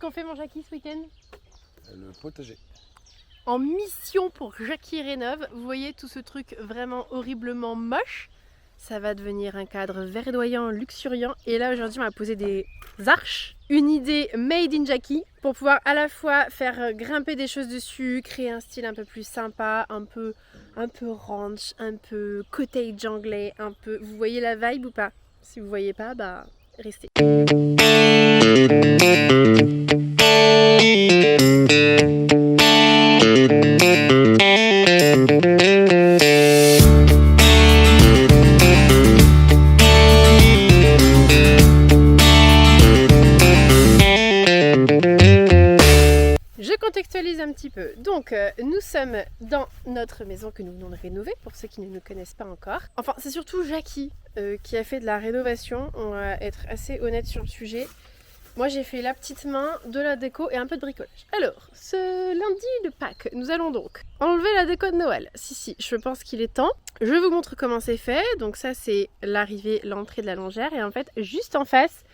qu'on fait mon Jackie ce week-end? Le potager. En mission pour Jackie Rénov', vous voyez tout ce truc vraiment horriblement moche. Ça va devenir un cadre verdoyant, luxuriant. Et là aujourd'hui on va poser des arches. Une idée made in Jackie pour pouvoir à la fois faire grimper des choses dessus, créer un style un peu plus sympa, un peu ranch, un peu cottage anglais, un peu... Vous voyez la vibe ou pas? Si vous voyez pas, bah restez. Contextualise un petit peu. Donc nous sommes dans notre maison que nous venons de rénover pour ceux qui ne nous connaissent pas encore. Enfin c'est surtout Jackie qui a fait de la rénovation, on va être assez honnête sur le sujet. Moi j'ai fait la petite main, de la déco et un peu de bricolage. Alors ce lundi de Pâques nous allons donc enlever la déco de Noël. Si je pense qu'il est temps. Je vous montre comment c'est fait. Donc ça c'est l'arrivée, l'entrée de la longère et en fait juste en face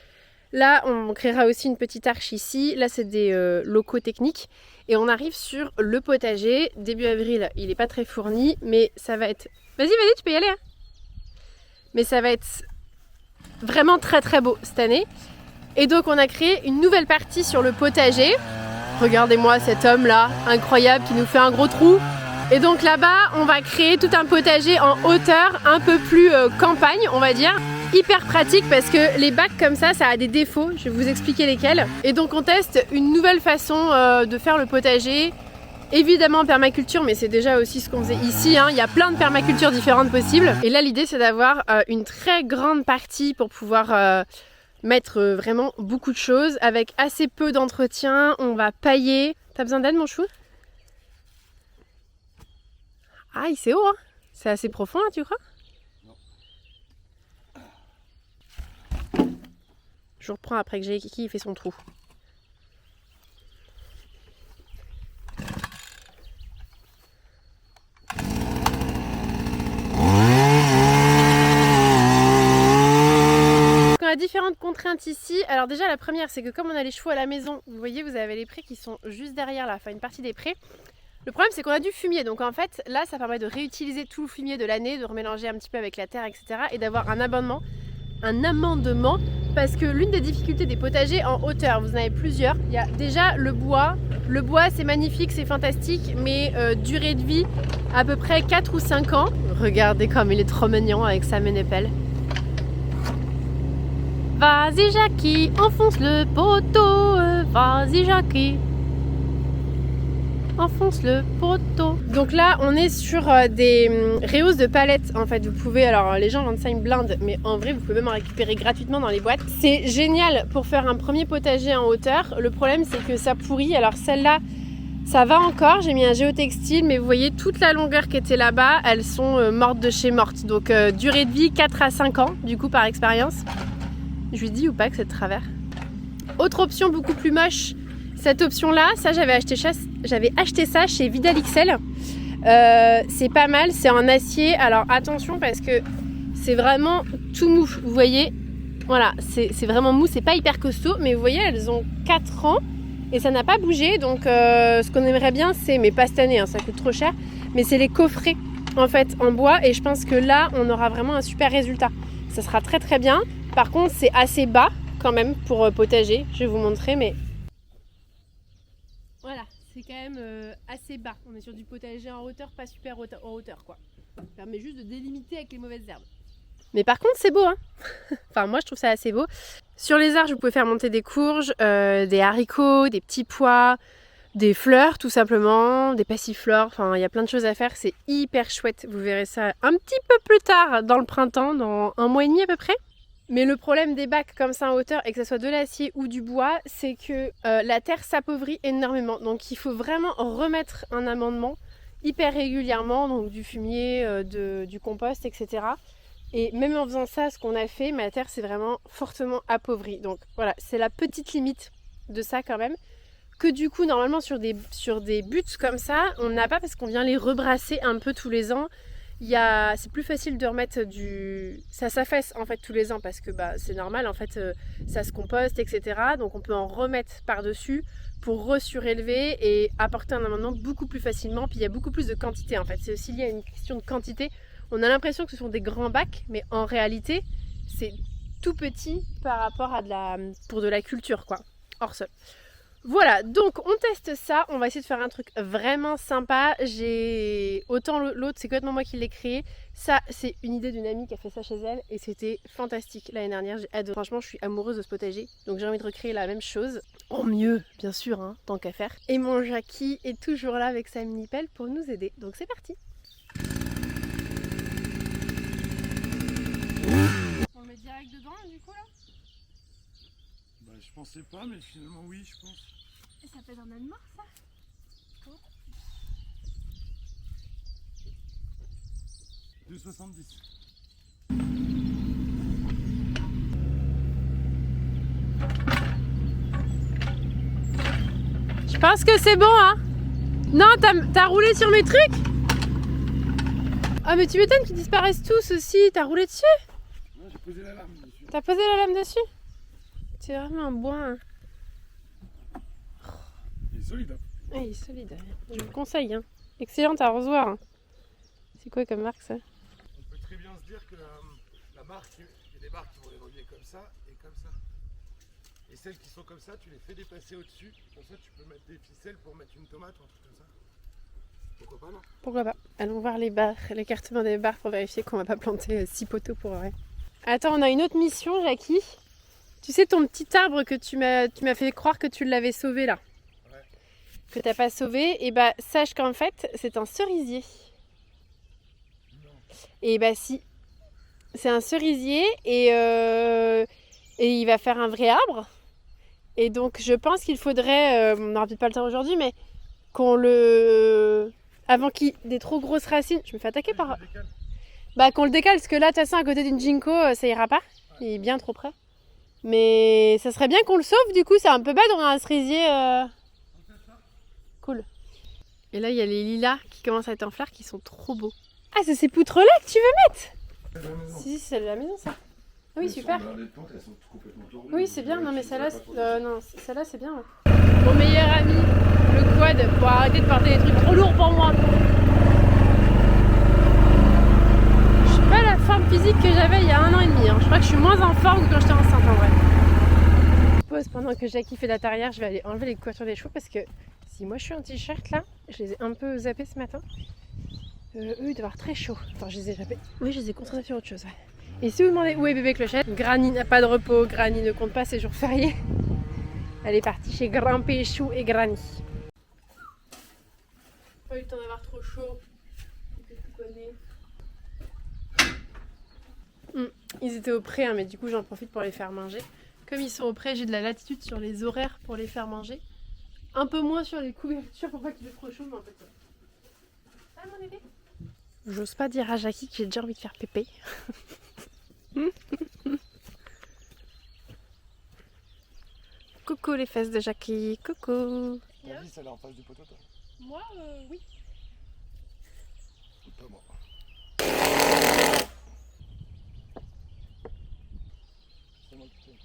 là, on créera aussi une petite arche ici. Là, c'est des locaux techniques. Et on arrive sur le potager. Début avril, il n'est pas très fourni, mais ça va être... Vas-y, tu peux y aller. Hein. Mais ça va être vraiment très très beau cette année. Et donc, on a créé une nouvelle partie sur le potager. Regardez-moi cet homme-là, incroyable, qui nous fait un gros trou. Et donc là-bas, on va créer tout un potager en hauteur, un peu plus campagne, on va dire. Hyper pratique parce que les bacs comme ça a des défauts, je vais vous expliquer lesquels. Et donc on teste une nouvelle façon de faire le potager. Évidemment permaculture, mais c'est déjà aussi ce qu'on faisait ici, hein. Il y a plein de permacultures différentes possibles. Et là l'idée c'est d'avoir une très grande partie pour pouvoir mettre vraiment beaucoup de choses avec assez peu d'entretien. On va pailler. T'as besoin d'aide mon chou? Ah, c'est haut, hein. C'est assez profond là, tu crois? Je reprends après que j'ai Kiki fait son trou. On a différentes contraintes ici. Alors déjà la première c'est que comme on a les chevaux à la maison, vous voyez vous avez les prés qui sont juste derrière là, enfin une partie des prés. Le problème c'est qu'on a du fumier, donc en fait là ça permet de réutiliser tout le fumier de l'année, de remélanger un petit peu avec la terre etc. et d'avoir un amendement parce que l'une des difficultés des potagers en hauteur, vous en avez plusieurs, il y a déjà le bois c'est magnifique, c'est fantastique, mais durée de vie à peu près 4 ou 5 ans. Regardez comme il est trop mignon avec sa ménépelle. Vas-y Jackie, enfonce le poteau, vas-y Jackie. Enfonce le poteau. Donc là on est sur des rehausses de palettes en fait. Vous pouvez, alors les gens vendent ça une blinde, mais en vrai vous pouvez même en récupérer gratuitement dans les boîtes. C'est génial pour faire un premier potager en hauteur. Le problème c'est que ça pourrit. Alors celle-là ça va encore, j'ai mis un géotextile, mais vous voyez toute la longueur qui était là-bas, elles sont mortes de chez mortes. Donc durée de vie 4 à 5 ans du coup par expérience. Je lui dis ou pas que c'est de travers. Autre option beaucoup plus moche. Cette option là, ça j'avais acheté ça chez Vidal XL. C'est pas mal, c'est en acier. Alors attention parce que c'est vraiment tout mou. Vous voyez, voilà, c'est vraiment mou, c'est pas hyper costaud. Mais vous voyez, elles ont 4 ans et ça n'a pas bougé. Donc ce qu'on aimerait bien c'est, mais pas cette année, hein, ça coûte trop cher. Mais c'est les coffrets en fait en bois. Et je pense que là on aura vraiment un super résultat. Ça sera très très bien. Par contre c'est assez bas quand même pour potager. Je vais vous montrer mais... Voilà, c'est quand même assez bas. On est sur du potager en hauteur, pas super en hauteur quoi. Ça permet juste de délimiter avec les mauvaises herbes. Mais par contre c'est beau hein. Enfin moi je trouve ça assez beau. Sur les arches vous pouvez faire monter des courges, des haricots, des petits pois, des fleurs tout simplement, des passiflores. Enfin il y a plein de choses à faire, c'est hyper chouette. Vous verrez ça un petit peu plus tard dans le printemps, dans 1 mois et demi à peu près. Mais le problème des bacs comme ça en hauteur, et que ce soit de l'acier ou du bois, c'est que la terre s'appauvrit énormément. Donc il faut vraiment remettre un amendement hyper régulièrement, donc du fumier, du compost, etc. Et même en faisant ça, ce qu'on a fait, ma terre s'est vraiment fortement appauvrie. Donc voilà, c'est la petite limite de ça quand même. Que du coup, normalement sur des buttes comme ça, on n'a pas parce qu'on vient les rebrasser un peu tous les ans. c'est plus facile de remettre ça s'affaisse en fait tous les ans parce que c'est normal en fait, ça se composte, etc. Donc on peut en remettre par-dessus pour resurélever et apporter un amendement beaucoup plus facilement. Puis il y a beaucoup plus de quantité en fait. C'est aussi lié à une question de quantité. On a l'impression que ce sont des grands bacs, mais en réalité, c'est tout petit par rapport à pour de la culture quoi, hors sol. Voilà, donc on teste ça, on va essayer de faire un truc vraiment sympa. Autant l'autre, c'est complètement moi qui l'ai créé. Ça, c'est une idée d'une amie qui a fait ça chez elle et c'était fantastique l'année dernière. J'ai adoré. Franchement, je suis amoureuse de ce potager, donc j'ai envie de recréer la même chose. En mieux, bien sûr, hein, tant qu'à faire. Et mon Jackie est toujours là avec sa mini pelle pour nous aider. Donc c'est parti. On le met direct dedans du coup là? Je pensais pas, mais finalement oui, je pense. Et ça fait un âne mort ça? Comment? 2,70. Je pense que c'est bon hein? Non, t'as roulé sur mes trucs? Ah mais tu m'étonnes qu'ils disparaissent tous aussi, t'as roulé dessus? Non, j'ai posé la lame dessus. T'as posé la lame dessus? C'est vraiment un bois. Hein. Il est solide. Hein. Ouais, il est solide. Je vous le conseille. Hein. Excellent arrosoir. Hein. C'est quoi comme marque ça? On peut très bien se dire que la marque, il y a des marques qui vont évoluer comme ça et comme ça. Et celles qui sont comme ça, tu les fais dépasser au-dessus. Comme ça, tu peux mettre des ficelles pour mettre une tomate ou un truc comme ça. Pourquoi pas, non? Pourquoi pas? Allons voir les barres, l'écartement des barres pour vérifier qu'on va pas planter 6 poteaux pour rien. Attends, on a une autre mission, Jackie. Tu sais ton petit arbre que tu m'as fait croire que tu l'avais sauvé là, ouais. Que t'as pas sauvé, et sache qu'en fait c'est un cerisier. Non. Et si, c'est un cerisier et il va faire un vrai arbre. Et donc je pense qu'il faudrait, on n'aura peut-être pas le temps aujourd'hui, mais avant qu'il ait des trop grosses racines, je me fais attaquer par... qu'on le décale parce que là de toute façon à côté d'une ginkgo ça ira pas, il est bien trop près. Mais ça serait bien qu'on le sauve, du coup, c'est un peu bête, on a un cerisier cool. Et là, il y a les lilas qui commencent à être en fleurs qui sont trop beaux. Ah, c'est ces poutres-là que tu veux mettre? Si, c'est celle de la maison, ça. Ah oui, super. Oui, c'est bien, non mais celle-là, celle-là c'est bien. Ouais. Mon meilleur ami, le quad, pour arrêter de porter des trucs trop lourds pour moi. Pas la forme physique que j'avais il y a 1 an et demi. Hein. Je crois que je suis moins en forme que quand j'étais enceinte en vrai. Pause pendant que Jackie fait la tarière, je vais aller enlever les couvertures des chevaux parce que si moi je suis en t-shirt là, je les ai un peu zappés ce matin. Eux ils doivent avoir très chaud. Enfin je les ai zappés. Oui, je les ai concentrés sur autre chose. Ouais. Et si vous demandez où est bébé Clochette, Granny n'a pas de repos, Granny ne compte pas ses jours fériés. Elle est partie chez Grand Péchou et Granny. Pas eu le temps d'avoir trop chaud. Que tu connais. Ils étaient au pré, hein, mais du coup j'en profite pour les faire manger. Comme ils sont au pré, j'ai de la latitude sur les horaires pour les faire manger. Un peu moins sur les couvertures pour pas qu'il ait trop chaud, mais un peu de ça. Ah mon bébé. J'ose pas dire à Jackie que j'ai déjà envie de faire pépé. Coucou les fesses de Jackie, coucou. T'as dit celle en face du poteau, toi? Moi, oui. Pas moi. C'est moi qui t'aime.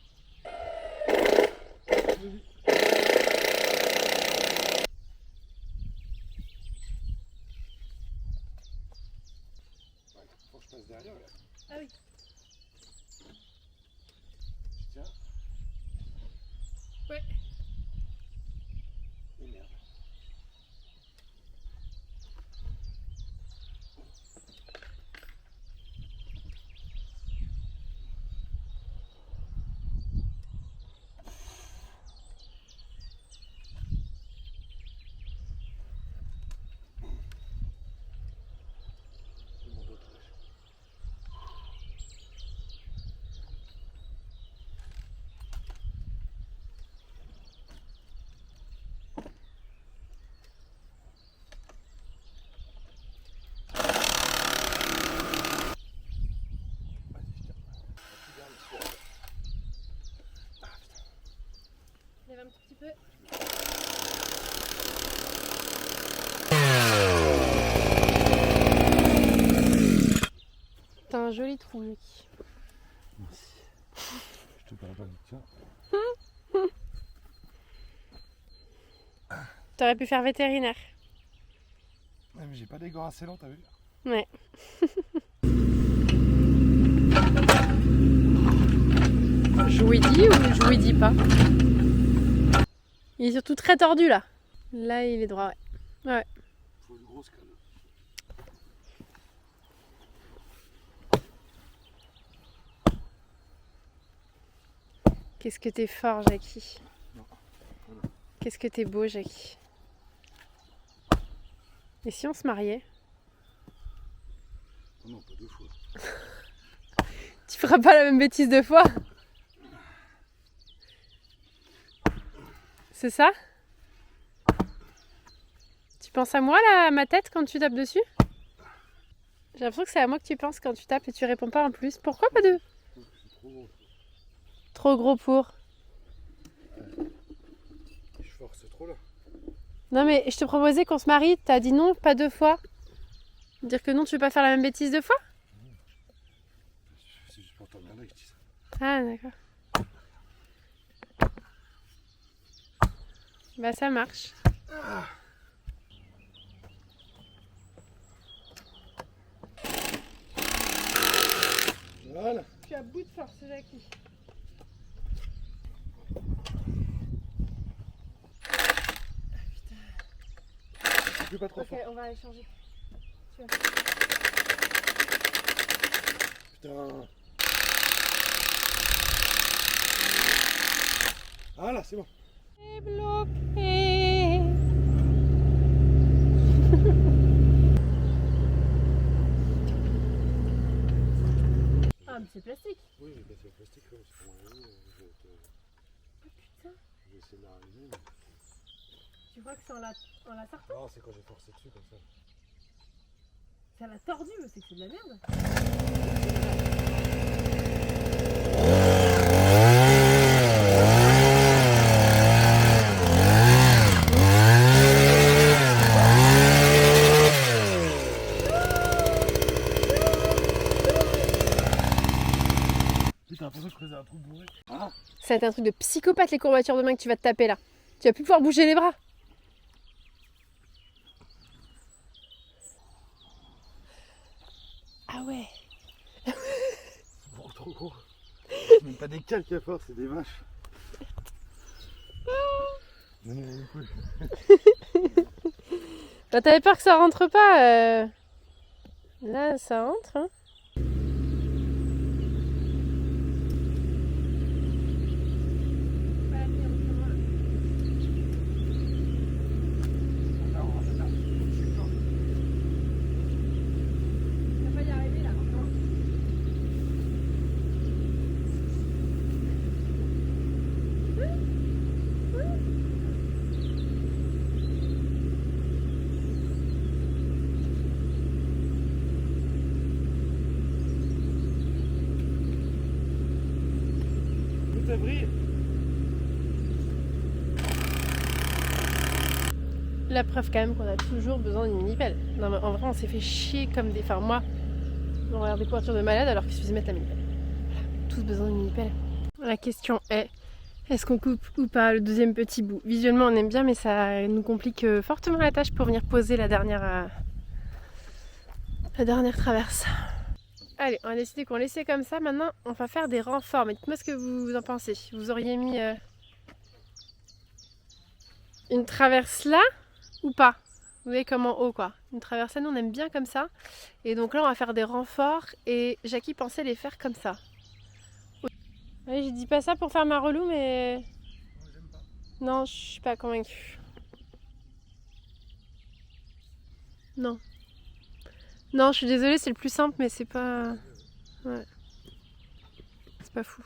Faut que je passe derrière là. Ah oui. Je tiens. Ouais. Et merde. Lève un petit peu. joli trou, Jackie. Merci. Je te parle pas de tiens. T'aurais pu faire vétérinaire. Ouais, mais j'ai pas des gants assez longs, t'as vu? Ouais. Jouidi ou jouidi pas? Il est surtout très tordu là. Là il est droit, ouais. Ouais. Faut une grosse canne. Qu'est-ce que t'es fort, Jackie. Non. Voilà. Qu'est-ce que t'es beau, Jackie. Et si on se mariait? Oh non, pas 2 fois. Tu feras pas la même bêtise 2 fois? C'est ça? Tu penses à moi là, à ma tête quand tu tapes dessus? J'ai l'impression que c'est à moi que tu penses quand tu tapes et tu réponds pas en plus. Pourquoi pas deux? C'est trop gros. Trop gros pour. Je force trop là. Non mais je te proposais qu'on se marie, t'as dit non, pas 2 fois. Dire que non, tu veux pas faire la même bêtise 2 fois? C'est juste pour t'emmerder que je dis ça. Ah d'accord. Bah ça marche. Voilà. Tu as bout de force, Jackie. Plus pas trop Ok, fort. on va aller changer. Putain. Ah là, c'est bon. C'est bloqué. Ah mais c'est plastique. Oui, j'ai cassé le plastique, ouais, c'est pour moi. Oh putain. Je vais essayer de l'arriver. Mais... Tu vois que c'est en la sortant? Non, c'est quand j'ai forcé dessus comme ça. Ça l'a tordu, mais c'est que c'est de la merde. T'as l'impression que je faisais un trou bourré. Ah. Ça va être un truc de psychopathe les courbatures de main que tu vas te taper là. Tu vas plus pouvoir bouger les bras. Ah ouais. C'est beaucoup trop gros. C'est même pas des calques à force, c'est des vaches. Non, non, non plus. Bah t'avais peur que ça rentre pas. Là ça rentre. Hein. Tout a brillé. La preuve quand même qu'on a toujours besoin d'une mini-pelle. Non mais en vrai on s'est fait chier comme des... Enfin moi, on regarde des couvertures de malade alors qu'il suffisait de mettre la mini-pelle. Voilà, tous besoin d'une mini-pelle. La question est, est-ce qu'on coupe ou pas le deuxième petit bout? Visuellement on aime bien mais ça nous complique fortement la tâche pour venir poser la dernière traverse. Allez, on a décidé qu'on laissait comme ça. Maintenant on va faire des renforts. Mais dites-moi ce que vous en pensez. Vous auriez mis une traverse là ou pas? Vous voyez comme en haut quoi. Une traversée, nous on aime bien comme ça. Et donc là on va faire des renforts et Jackie pensait les faire comme ça. Oui, je dis pas ça pour faire ma relou mais... Moi, j'aime pas. Non, je suis pas convaincue. Non. Non, je suis désolée, c'est le plus simple mais c'est pas... Ouais. C'est pas fou.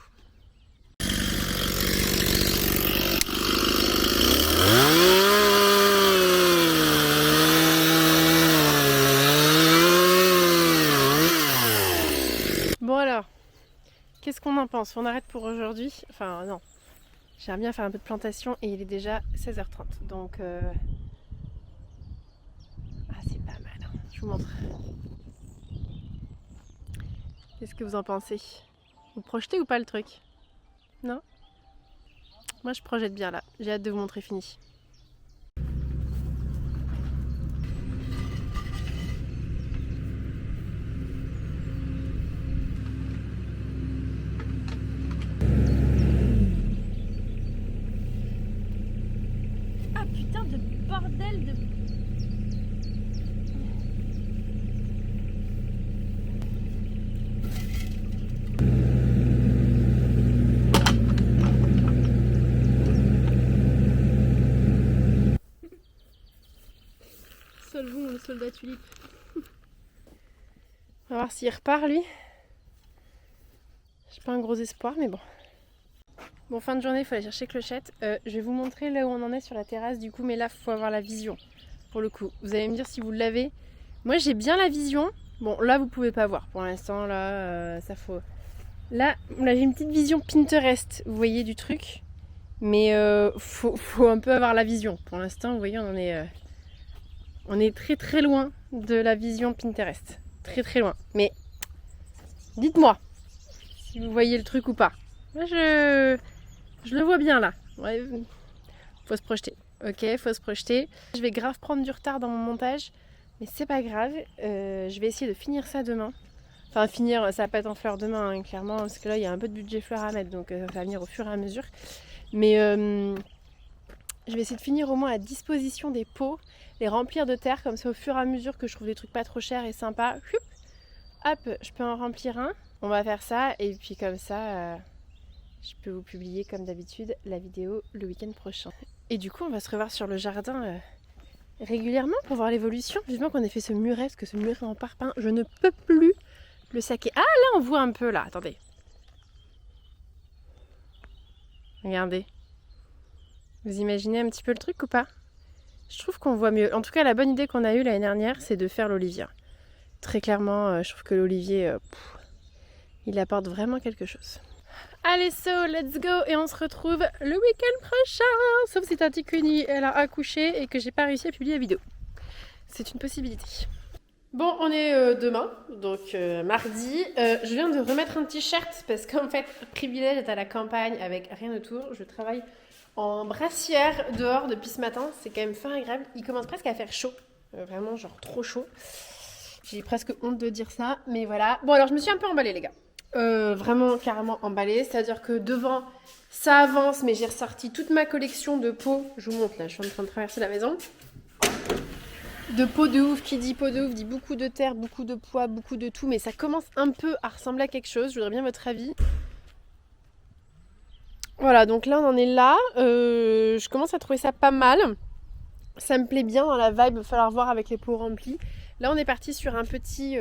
Bon alors, qu'est-ce qu'on en pense? On arrête pour aujourd'hui? Enfin non, j'aimerais bien faire un peu de plantation et il est déjà 16h30. Donc ah c'est pas mal, hein. Je vous montre. Qu'est-ce que vous en pensez? Vous projetez ou pas le truc? Non? Moi je projette bien là, j'ai hâte de vous montrer fini. Ah putain de bordel de... Solvons le soldat tulipe. On va voir s'il repart lui. J'ai pas un gros espoir mais bon. Bon, fin de journée, il faut aller chercher Clochette. Je vais vous montrer là où on en est sur la terrasse du coup, mais là il faut avoir la vision pour le coup. Vous allez me dire si vous l'avez. Moi j'ai bien la vision. Bon là vous pouvez pas voir pour l'instant là, ça faut. Là j'ai une petite vision Pinterest, vous voyez du truc. Mais faut un peu avoir la vision. Pour l'instant vous voyez on est très très loin de la vision Pinterest. Très très loin. Mais dites-moi si vous voyez le truc ou pas. Moi je le vois bien là. Ouais, faut se projeter. Ok, faut se projeter. Je vais grave prendre du retard dans mon montage. Mais c'est pas grave. Je vais essayer de finir ça demain. Enfin finir, ça va pas être en fleurs demain hein, clairement. Parce que là il y a un peu de budget fleurs à mettre. Donc ça va venir au fur et à mesure. Mais je vais essayer de finir au moins la disposition des pots. Les remplir de terre comme ça au fur et à mesure que je trouve des trucs pas trop chers et sympas. Hop, je peux en remplir un. On va faire ça et puis comme ça, je peux vous publier comme d'habitude la vidéo le week-end prochain. Et du coup, on va se revoir sur le jardin régulièrement pour voir l'évolution. Vivement qu'on ait fait ce muret, parce que ce muret en parpaing, je ne peux plus le saquer. Ah là, on voit un peu là, attendez. Regardez. Vous imaginez un petit peu le truc ou pas? Je trouve qu'on voit mieux. En tout cas, la bonne idée qu'on a eue l'année dernière, c'est de faire l'olivier. Très clairement, je trouve que l'olivier, il apporte vraiment quelque chose. Allez, let's go! Et on se retrouve le week-end prochain! Sauf si Tati Cuny, elle a accouché et que j'ai pas réussi à publier la vidéo. C'est une possibilité. Bon, on est demain, donc mardi. Je viens de remettre un t-shirt parce qu'en fait, privilège d'être à la campagne avec rien autour. Je travaille en brassière dehors depuis ce matin. C'est quand même fin agréable. Il commence presque à faire chaud. Vraiment, genre trop chaud. J'ai presque honte de dire ça, mais voilà. Bon, alors je me suis un peu emballée, les gars. Vraiment carrément emballée. C'est-à-dire que devant, ça avance, mais j'ai ressorti toute ma collection de pots. Je vous montre là, je suis en train de traverser la maison. De pots de ouf, qui dit pot de ouf, dit beaucoup de terre, beaucoup de poids, beaucoup de tout. Mais ça commence un peu à ressembler à quelque chose. Je voudrais bien votre avis. Voilà, donc là on en est là. Je commence à trouver ça pas mal. Ça me plaît bien dans la vibe, il va falloir voir avec les pots remplis. Là on est parti sur un petit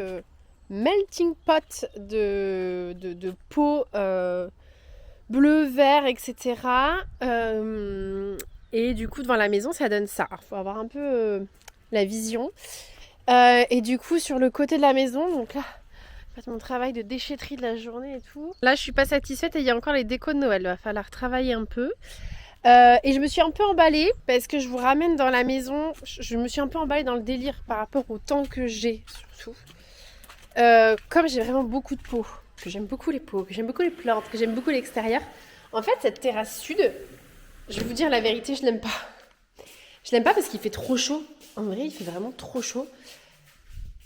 melting pot de pots bleu, vert, etc. Et du coup devant la maison ça donne ça. Il faut avoir un peu la vision. Et du coup sur le côté de la maison, donc là, mon travail de déchetterie de la journée et tout. Là je suis pas satisfaite et il y a encore les décos de Noël, il va falloir travailler un peu. Et je me suis un peu emballée parce que je vous ramène dans la maison. Je me suis un peu emballée dans le délire par rapport au temps que j'ai surtout. Comme j'ai vraiment beaucoup de pots, que j'aime beaucoup les pots, que j'aime beaucoup les plantes, que j'aime beaucoup l'extérieur. En fait cette terrasse sud, je vais vous dire la vérité, je l'aime pas. Je l'aime pas parce qu'il fait trop chaud. En vrai il fait vraiment trop chaud.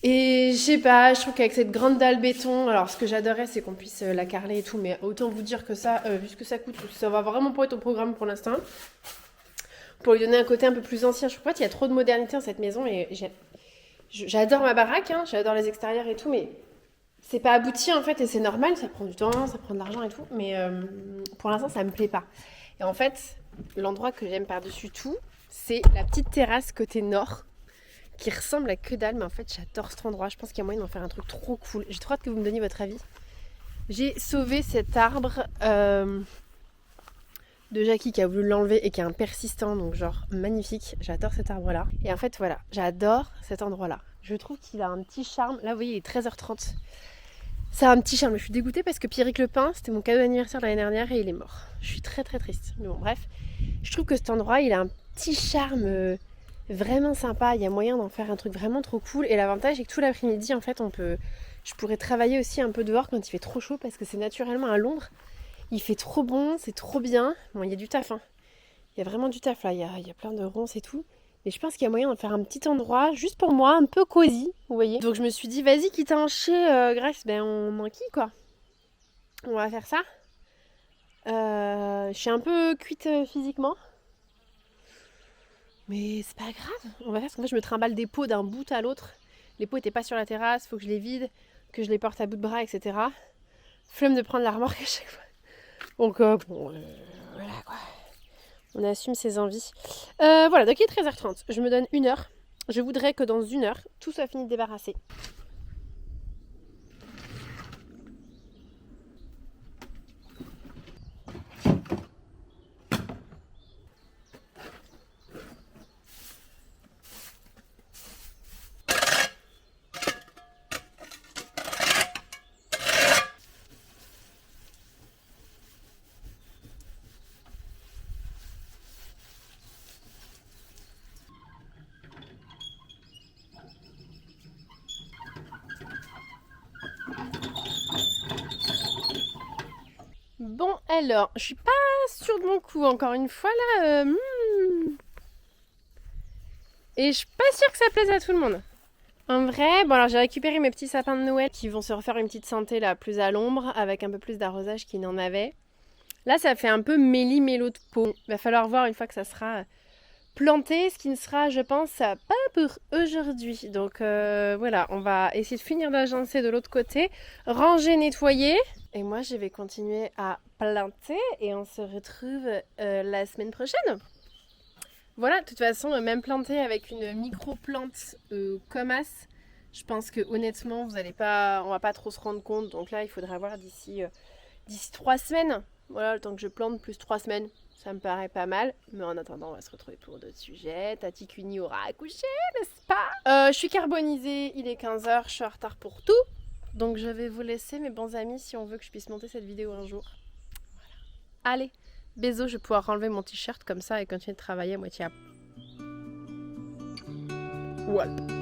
Et je sais pas, je trouve qu'avec cette grande dalle béton, alors ce que j'adorerais c'est qu'on puisse la carreler et tout, mais autant vous dire que ça, vu ce que ça coûte, ça va vraiment pas être au programme pour l'instant. Pour lui donner un côté un peu plus ancien, je trouve pas qu'il y a trop de modernité dans cette maison et j'adore ma baraque, hein, j'adore les extérieurs et tout, mais c'est pas abouti en fait et c'est normal, ça prend du temps, ça prend de l'argent et tout, mais pour l'instant ça me plaît pas. Et en fait, l'endroit que j'aime par-dessus tout, c'est la petite terrasse côté nord, qui ressemble à que dalle, mais en fait j'adore cet endroit, je pense qu'il y a moyen d'en faire un truc trop cool. J'ai trop hâte que vous me donniez votre avis. J'ai sauvé cet arbre de Jackie qui a voulu l'enlever et qui est un persistant, donc genre magnifique, j'adore cet arbre là. Et en fait voilà, j'adore cet endroit là. Je trouve qu'il a un petit charme, là vous voyez il est 13h30. Ça a un petit charme, je suis dégoûtée parce que Pierrick le Pin, c'était mon cadeau d'anniversaire de l'année dernière et il est mort. Je suis très très triste, mais bon bref. Je trouve que cet endroit il a un petit charme... vraiment sympa, il y a moyen d'en faire un truc vraiment trop cool et l'avantage c'est que tout l'après-midi en fait on peut Je pourrais travailler aussi un peu dehors quand il fait trop chaud parce que c'est naturellement à Londres. Il fait trop bon, c'est trop bien. Bon, il y a du taf, hein. Il y a vraiment du taf là, il y a plein de ronces et tout. Mais je pense qu'il y a moyen de faire un petit endroit juste pour moi, un peu cosy, vous voyez. Donc je me suis dit, vas-y, quitte à en chier, Grace, ben on manquille quoi. On va faire ça. Je suis un peu cuite physiquement. Mais c'est pas grave. On va faire parce qu'en fait, je me trimballe des pots d'un bout à l'autre. Les pots étaient pas sur la terrasse, faut que je les vide, que je les porte à bout de bras, etc. Flemme de prendre la remorque à chaque fois. Donc, voilà quoi. On assume ses envies. Voilà, donc il est 13h30. Je me donne 1 heure. Je voudrais que dans 1 heure, tout soit fini de débarrasser. Bon, alors, je suis pas sûre de mon coup, encore une fois, là. Et je suis pas sûre que ça plaise à tout le monde. En vrai, bon alors j'ai récupéré mes petits sapins de Noël qui vont se refaire une petite santé là, plus à l'ombre, avec un peu plus d'arrosage qu'il n'en avait. Là, ça fait un peu méli-mélo de peau. Il va falloir voir une fois que ça sera planté, ce qui ne sera, je pense, pas pour aujourd'hui. Donc voilà, on va essayer de finir d'agencer de l'autre côté, ranger, nettoyer. Et moi, je vais continuer à planter et on se retrouve la semaine prochaine. Voilà, de toute façon, même planter avec une micro-plante comme as, je pense que honnêtement, on va pas trop se rendre compte. Donc là, il faudra voir d'ici 3 semaines. Voilà, le temps que je plante, plus 3 semaines. Ça me paraît pas mal. Mais en attendant, on va se retrouver pour d'autres sujets. Tati Cuny aura accouché, n'est-ce pas? Je suis carbonisée, il est 15h, je suis en retard pour tout. Donc je vais vous laisser, mes bons amis, si on veut que je puisse monter cette vidéo un jour. Voilà. Allez, bisous, je vais pouvoir enlever mon t-shirt comme ça et continuer de travailler à moitié à... Voilà.